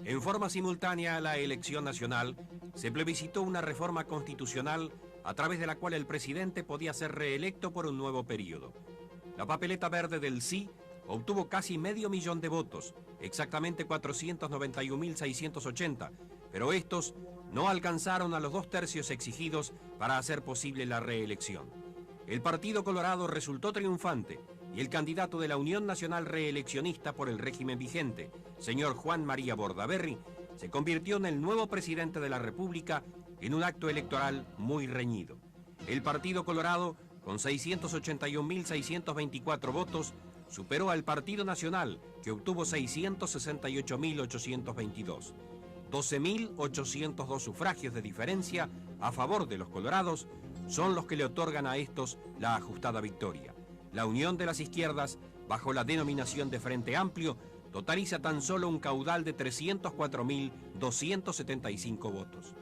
En forma simultánea a la elección nacional, se plebiscitó una reforma constitucional a través de la cual el presidente podía ser reelecto por un nuevo periodo. La papeleta verde del sí obtuvo casi 500.000 de votos, exactamente 491.680, pero estos no alcanzaron a los 2/3 exigidos para hacer posible la reelección. El Partido Colorado resultó triunfante y el candidato de la Unión Nacional Reeleccionista por el régimen vigente, señor Juan María Bordaberry, se convirtió en el nuevo presidente de la República en un acto electoral muy reñido. El Partido Colorado, con 681.624 votos, superó al Partido Nacional, que obtuvo 668.822. 12.802 sufragios de diferencia a favor de los colorados son los que le otorgan a estos la ajustada victoria. La unión de las izquierdas, bajo la denominación de Frente Amplio, totaliza tan solo un caudal de 304.275 votos.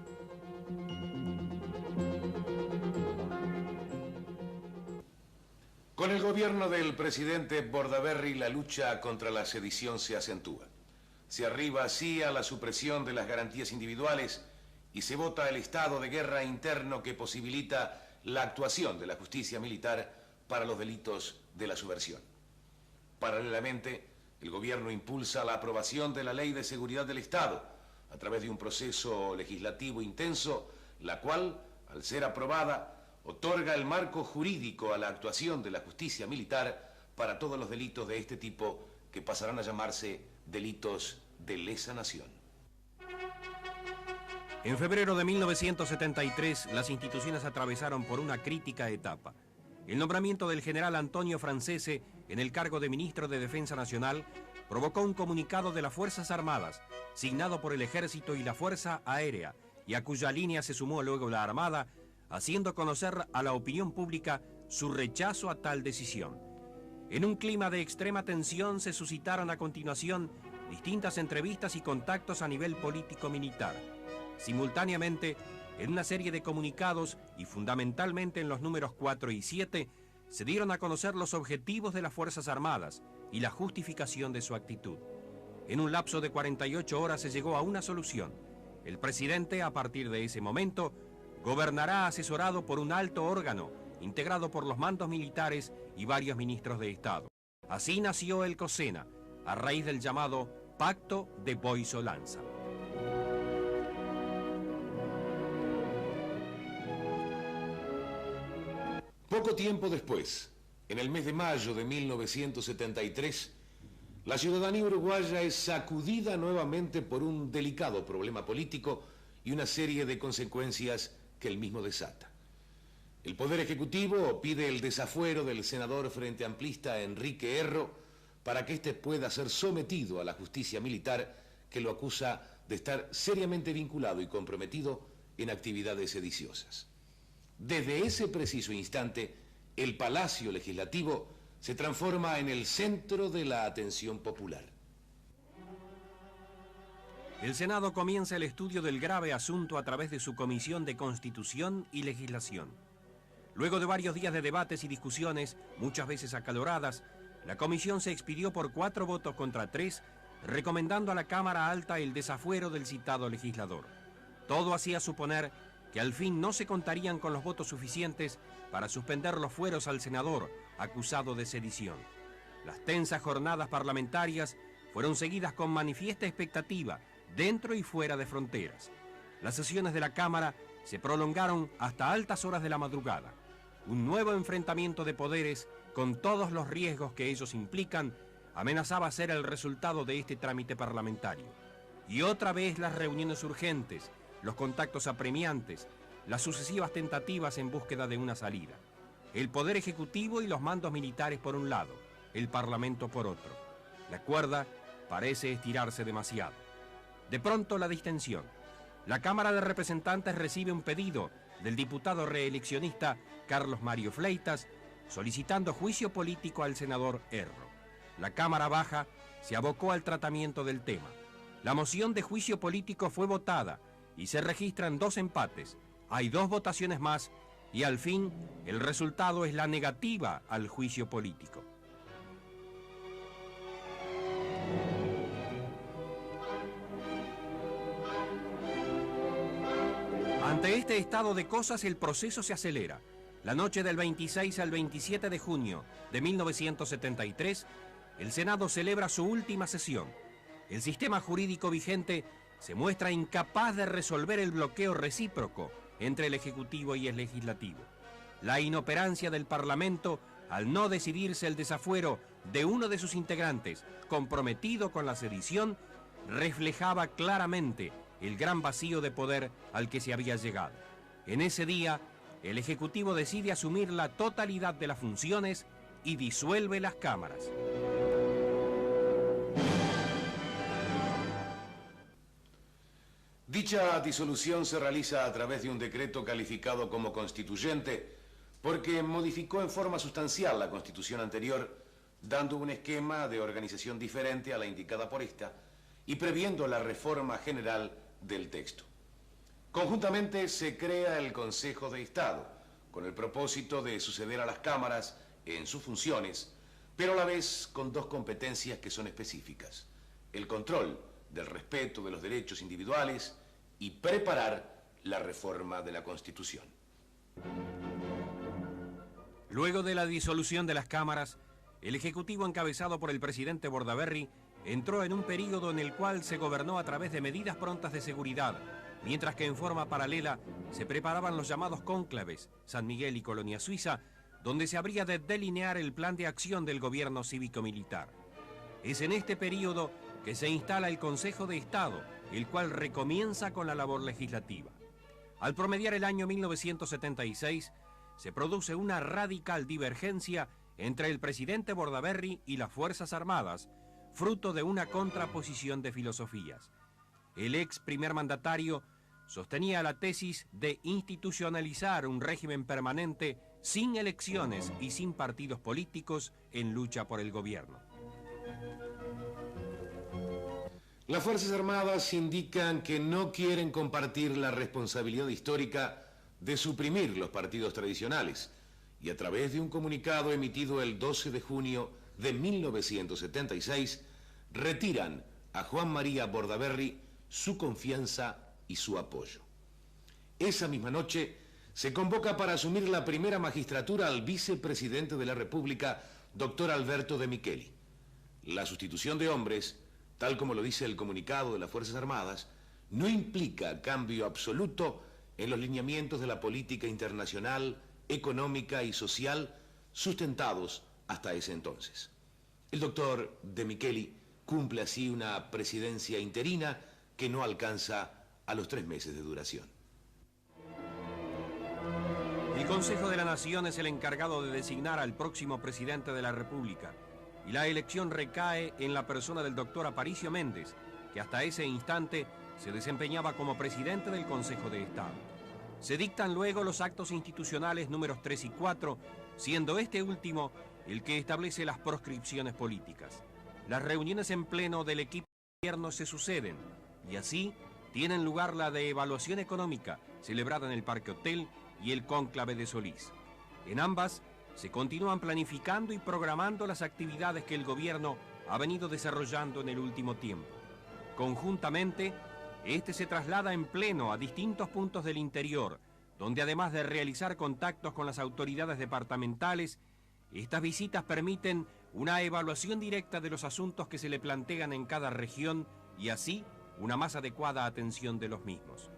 Con el gobierno del presidente Bordaberry, la lucha contra la sedición se acentúa. Se arriba así a la supresión de las garantías individuales y se vota el estado de guerra interno que posibilita la actuación de la justicia militar para los delitos de la subversión. Paralelamente, el gobierno impulsa la aprobación de la Ley de Seguridad del Estado a través de un proceso legislativo intenso, la cual, al ser aprobada, otorga el marco jurídico a la actuación de la justicia militar para todos los delitos de este tipo que pasarán a llamarse delitos de lesa nación. En febrero de 1973, las instituciones atravesaron por una crítica etapa. El nombramiento del general Antonio Francese en el cargo de ministro de Defensa Nacional provocó un comunicado de las Fuerzas Armadas, signado por el Ejército y la Fuerza Aérea, y a cuya línea se sumó luego la Armada, haciendo conocer a la opinión pública su rechazo a tal decisión. En un clima de extrema tensión se suscitaron a continuación distintas entrevistas y contactos a nivel político-militar. Simultáneamente, en una serie de comunicados y fundamentalmente en los números 4 y 7, se dieron a conocer los objetivos de las Fuerzas Armadas y la justificación de su actitud. En un lapso de 48 horas se llegó a una solución. El presidente, a partir de ese momento, gobernará asesorado por un alto órgano, integrado por los mandos militares y varios ministros de Estado. Así nació el COSENA, a raíz del llamado Pacto de Boisolanza. Poco tiempo después, en el mes de mayo de 1973, la ciudadanía uruguaya es sacudida nuevamente por un delicado problema político y una serie de consecuencias que el mismo desata. El Poder Ejecutivo pide el desafuero del senador frente amplista Enrique Erro para que éste pueda ser sometido a la justicia militar que lo acusa de estar seriamente vinculado y comprometido en actividades sediciosas. Desde ese preciso instante, el Palacio Legislativo se transforma en el centro de la atención popular. El Senado comienza el estudio del grave asunto a través de su Comisión de Constitución y Legislación. Luego de varios días de debates y discusiones, muchas veces acaloradas, la comisión se expidió por 4 votos contra 3, recomendando a la Cámara Alta el desafuero del citado legislador. Todo hacía suponer que al fin no se contarían con los votos suficientes para suspender los fueros al senador acusado de sedición. Las tensas jornadas parlamentarias fueron seguidas con manifiesta expectativa dentro y fuera de fronteras. Las sesiones de la Cámara se prolongaron hasta altas horas de la madrugada. Un nuevo enfrentamiento de poderes, con todos los riesgos que ellos implican, amenazaba ser el resultado de este trámite parlamentario. Y otra vez las reuniones urgentes, los contactos apremiantes, las sucesivas tentativas en búsqueda de una salida. El Poder Ejecutivo y los mandos militares por un lado, el Parlamento por otro. La cuerda parece estirarse demasiado. De pronto la distensión. La Cámara de Representantes recibe un pedido del diputado reeleccionista Carlos Mario Fleitas, solicitando juicio político al senador Erro. la Cámara Baja se abocó al tratamiento del tema. La moción de juicio político fue votada y se registran 2 empates. Hay 2 votaciones más y al fin el resultado es la negativa al juicio político. Ante este estado de cosas, el proceso se acelera. La noche del 26 al 27 de junio de 1973, el Senado celebra su última sesión. El sistema jurídico vigente se muestra incapaz de resolver el bloqueo recíproco entre el Ejecutivo y el Legislativo. La inoperancia del Parlamento al no decidirse el desafuero de uno de sus integrantes comprometido con la sedición reflejaba claramente el gran vacío de poder al que se había llegado. En ese día, el Ejecutivo decide asumir la totalidad de las funciones y disuelve las cámaras. Dicha disolución se realiza a través de un decreto calificado como constituyente porque modificó en forma sustancial la Constitución anterior, dando un esquema de organización diferente a la indicada por esta y previendo la reforma general del texto. Conjuntamente se crea el Consejo de Estado, con el propósito de suceder a las cámaras en sus funciones, pero a la vez con 2 competencias que son específicas: el control del respeto de los derechos individuales y preparar la reforma de la Constitución. Luego de la disolución de las cámaras, el Ejecutivo encabezado por el presidente Bordaberry entró en un período en el cual se gobernó a través de medidas prontas de seguridad, mientras que en forma paralela se preparaban los llamados cónclaves, San Miguel y Colonia Suiza, donde se habría de delinear el plan de acción del gobierno cívico-militar. Es en este período que se instala el Consejo de Estado, el cual recomienza con la labor legislativa. Al promediar el año 1976, se produce una radical divergencia entre el presidente Bordaberry y las Fuerzas Armadas, fruto de una contraposición de filosofías. El ex primer mandatario sostenía la tesis de institucionalizar un régimen permanente sin elecciones y sin partidos políticos en lucha por el gobierno. Las Fuerzas Armadas indican que no quieren compartir la responsabilidad histórica de suprimir los partidos tradicionales y a través de un comunicado emitido el 12 de junio de 1976 retiran a Juan María Bordaberry su confianza y su apoyo. Esa misma noche se convoca para asumir la primera magistratura al vicepresidente de la República, doctor Alberto de Micheli. La sustitución de hombres, tal como lo dice el comunicado de las Fuerzas Armadas, no implica cambio absoluto en los lineamientos de la política internacional, económica y social sustentados hasta ese entonces. El doctor de Micheli cumple así una presidencia interina que no alcanza a los 3 meses de duración. El Consejo de la Nación es el encargado de designar al próximo presidente de la República y la elección recae en la persona del doctor Aparicio Méndez, que hasta ese instante se desempeñaba como presidente del Consejo de Estado. Se dictan luego los actos institucionales números 3 y 4, siendo este último el que establece las proscripciones políticas. Las reuniones en pleno del equipo de gobierno se suceden y así tienen lugar la de evaluación económica, celebrada en el Parque Hotel, y el cónclave de Solís. En ambas se continúan planificando y programando las actividades que el gobierno ha venido desarrollando en el último tiempo. Conjuntamente, este se traslada en pleno a distintos puntos del interior, donde además de realizar contactos con las autoridades departamentales, estas visitas permiten una evaluación directa de los asuntos que se le plantean en cada región y así una más adecuada atención de los mismos.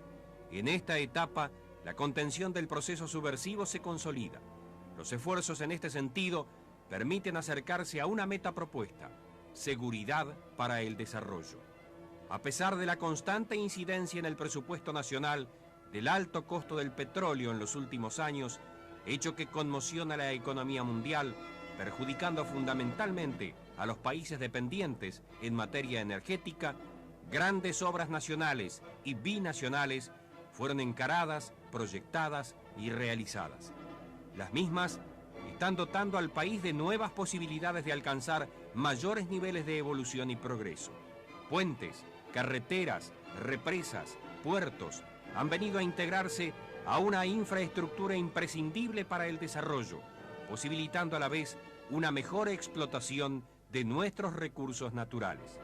En esta etapa, la contención del proceso subversivo se consolida. Los esfuerzos en este sentido permiten acercarse a una meta propuesta: seguridad para el desarrollo. A pesar de la constante incidencia en el presupuesto nacional del alto costo del petróleo en los últimos años, hecho que conmociona la economía mundial, perjudicando fundamentalmente a los países dependientes en materia energética, grandes obras nacionales y binacionales fueron encaradas, proyectadas y realizadas. Las mismas están dotando al país de nuevas posibilidades de alcanzar mayores niveles de evolución y progreso. Puentes, carreteras, represas, puertos han venido a integrarse a una infraestructura imprescindible para el desarrollo, posibilitando a la vez una mejor explotación de nuestros recursos naturales.